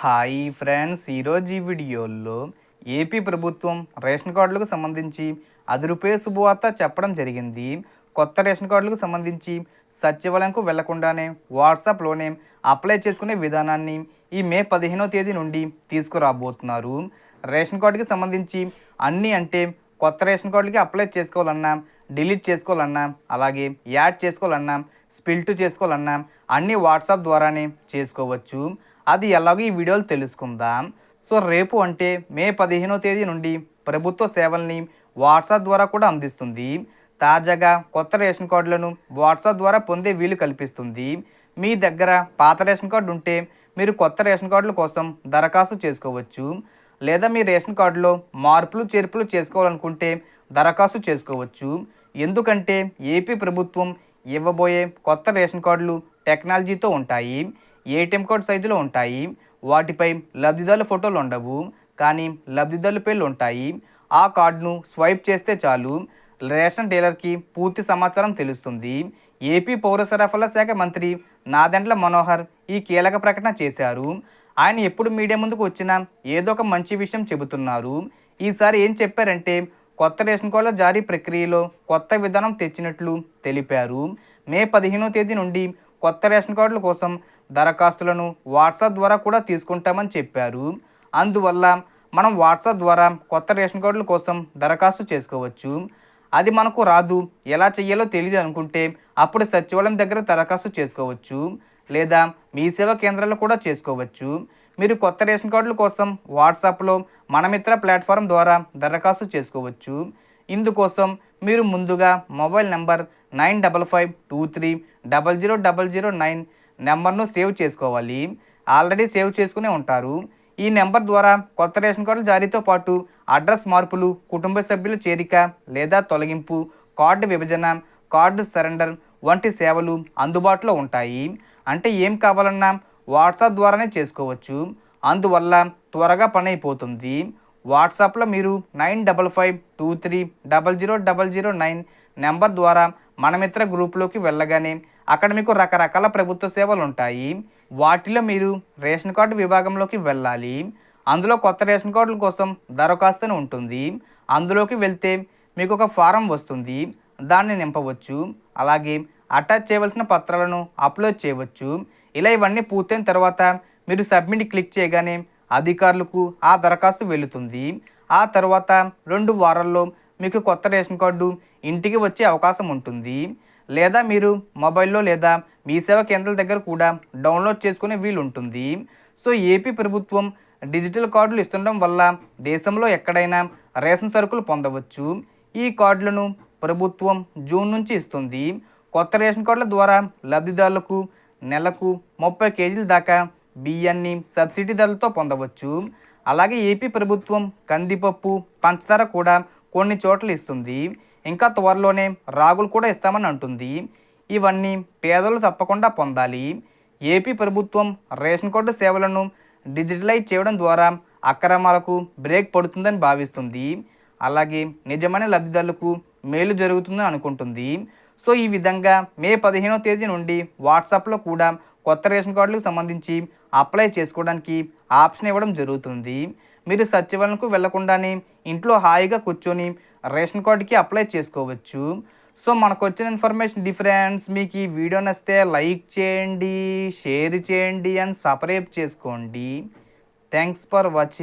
Hi friends, ఈరోజు ఈ వీడియోలో ఏపీ ప్రభుత్వం రేషన్ కార్డులకు సంబంధించి అదిరిపోయే శుభవార్త చెప్పడం జరిగింది. కొత్త రేషన్ కార్డులకు సంబంధించి సచివాలయంకు వెళ్లకుండానే వాట్సాప్లోనే అప్లై చేసుకునే విధానాన్ని ఈ మే 15వ తేదీ నుండి తీసుకురాబోతున్నారు. రేషన్ కార్డుకి సంబంధించి అన్నీ అంటే కొత్త రేషన్ కార్డులకి అప్లై చేసుకోవాలన్నా, డిలీట్ చేసుకోవాలన్నా, అలాగే యాడ్ చేసుకోవాలన్నా, స్పిల్ట్ చేసుకోవాలన్నా అన్నీ వాట్సాప్ ద్వారానే చేసుకోవచ్చు. అది ఎలాగో ఈ వీడియోలో తెలుసుకుందాం. సో రేపు అంటే మే 15వ తేదీ నుండి ప్రభుత్వ సేవల్ని వాట్సాప్ ద్వారా కూడా అందిస్తుంది. తాజాగా కొత్త రేషన్ కార్డులను వాట్సాప్ ద్వారా పొందే వీలు కల్పిస్తుంది. మీ దగ్గర పాత రేషన్ కార్డు ఉంటే మీరు కొత్త రేషన్ కార్డుల కోసం దరఖాస్తు చేసుకోవచ్చు. లేదా మీ రేషన్ కార్డులో మార్పులు చేర్పులు చేసుకోవాలనుకుంటే దరఖాస్తు చేసుకోవచ్చు. ఎందుకంటే ఏపీ ప్రభుత్వం ఇవ్వబోయే కొత్త రేషన్ కార్డులు టెక్నాలజీతో ఉంటాయి. ఏటీఎం కార్డు సైజులో ఉంటాయి. వాటిపై లబ్ధిదారుల ఫోటోలు ఉండవు, కానీ లబ్ధిదారుల పేర్లు ఉంటాయి. ఆ కార్డును స్వైప్ చేస్తే చాలు రేషన్ డీలర్కి పూర్తి సమాచారం తెలుస్తుంది. ఏపీ పౌర సరఫరాల శాఖ మంత్రి నాదెండ్ల మనోహర్ ఈ కీలక ప్రకటన చేశారు. ఆయన ఎప్పుడు మీడియా ముందుకు వచ్చినా ఏదో ఒక మంచి విషయం చెబుతున్నారు. ఈసారి ఏం చెప్పారంటే కొత్త రేషన్ కార్డుల జారీ ప్రక్రియలో కొత్త విధానం తెచ్చినట్లు తెలిపారు. మే 15వ తేదీ నుండి కొత్త రేషన్ కార్డుల కోసం దరఖాస్తులను వాట్సాప్ ద్వారా కూడా తీసుకుంటామని చెప్పారు. అందువల్ల మనం వాట్సాప్ ద్వారా కొత్త రేషన్ కార్డుల కోసం దరఖాస్తు చేసుకోవచ్చు. అది మనకు రాదు, ఎలా చేయాలో తెలియదు అనుకుంటే అప్పుడు సచివాలయం దగ్గర దరఖాస్తు చేసుకోవచ్చు. లేదా మీ సేవా కేంద్రాల్లో కూడా చేసుకోవచ్చు. మీరు కొత్త రేషన్ కార్డుల కోసం వాట్సాప్లో మనమిత్ర ప్లాట్ఫామ్ ద్వారా దరఖాస్తు చేసుకోవచ్చు. ఇందుకోసం మీరు ముందుగా మొబైల్ నెంబర్ 9552300009 నెంబర్ను సేవ్ చేసుకోవాలి. ఆల్రెడీ సేవ్ చేసుకునే ఉంటారు. ఈ నెంబర్ ద్వారా కొత్త రేషన్ కార్డుల జారీతో పాటు అడ్రస్ మార్పులు, కుటుంబ సభ్యుల చేరిక లేదా తొలగింపు, కార్డు విభజన, కార్డు సరెండర్ వంటి సేవలు అందుబాటులో ఉంటాయి. అంటే ఏం కావాలన్నా వాట్సాప్ ద్వారానే చేసుకోవచ్చు. అందువల్ల త్వరగా పని అయిపోతుంది. వాట్సాప్లో మీరు 9552300009 నెంబర్ ద్వారా మనమిత్ర గ్రూప్లోకి వెళ్ళగానే అక్కడ మీకు రకరకాల ప్రభుత్వ సేవలు ఉంటాయి. వాటిలో మీరు రేషన్ కార్డు విభాగంలోకి వెళ్ళాలి. అందులో కొత్త రేషన్ కార్డుల కోసం దరఖాస్తు అని ఉంటుంది. అందులోకి వెళ్తే మీకు ఒక ఫారం వస్తుంది, దాన్ని నింపవచ్చు. అలాగే అటాచ్ చేయవలసిన పత్రాలను అప్లోడ్ చేయవచ్చు. ఇలా ఇవన్నీ పూర్తయిన తర్వాత మీరు సబ్మిట్ క్లిక్ చేయగానే అధికారులకు ఆ దరఖాస్తు వెళుతుంది. ఆ తర్వాత 2 వారాల్లో మీకు కొత్త రేషన్ కార్డు ఇంటికి వచ్చే అవకాశం ఉంటుంది. లేదా మీరు మొబైల్లో లేదా మీ సేవా కేంద్రాల దగ్గర కూడా డౌన్లోడ్ చేసుకునే వీలు ఉంటుంది. సో ఏపీ ప్రభుత్వం డిజిటల్ కార్డులు ఇస్తుండడం వల్ల దేశంలో ఎక్కడైనా రేషన్ సరుకులు పొందవచ్చు. ఈ కార్డులను ప్రభుత్వం జూన్ నుంచి ఇస్తుంది. కొత్త రేషన్ కార్డుల ద్వారా లబ్ధిదారులకు నెలకు 30 కేజీల దాకా బియ్యాన్ని సబ్సిడీ ధరలతో పొందవచ్చు. అలాగే ఏపీ ప్రభుత్వం కందిపప్పు, పంచదార కూడా కొన్ని చోట్ల ఇస్తుంది. ఇంకా త్వరలోనే రాగులు కూడా ఇస్తామని అంటుంది. ఇవన్నీ పేదలు తప్పకుండా పొందాలి. ఏపీ ప్రభుత్వం రేషన్ కార్డు సేవలను డిజిటలైజ్ చేయడం ద్వారా అక్రమాలకు బ్రేక్ పడుతుందని భావిస్తుంది. అలాగే నిజమైన లబ్ధిదారులకు మేలు జరుగుతుందని అనుకుంటుంది. సో ఈ విధంగా మే 15వ తేదీ నుండి వాట్సాప్లో కూడా కొత్త రేషన్ కార్డులకు సంబంధించి అప్లై చేసుకోవడానికి ఆప్షన్ ఇవ్వడం జరుగుతుంది. మీరు సచివాలయంకు వెళ్లకుండానే ఇంట్లో హాయిగా కూర్చొని రేషన్ కార్డుకి అప్లై చేసుకోవచ్చు. సో మనకు వచ్చిన ఇన్ఫర్మేషన్ డిఫరెన్స్ మీకు ఈ వీడియో నచ్చితే లైక్ చేయండి, షేర్ చేయండి అండ్ సబ్స్క్రైబ్ చేసుకోండి. Thanks for watching.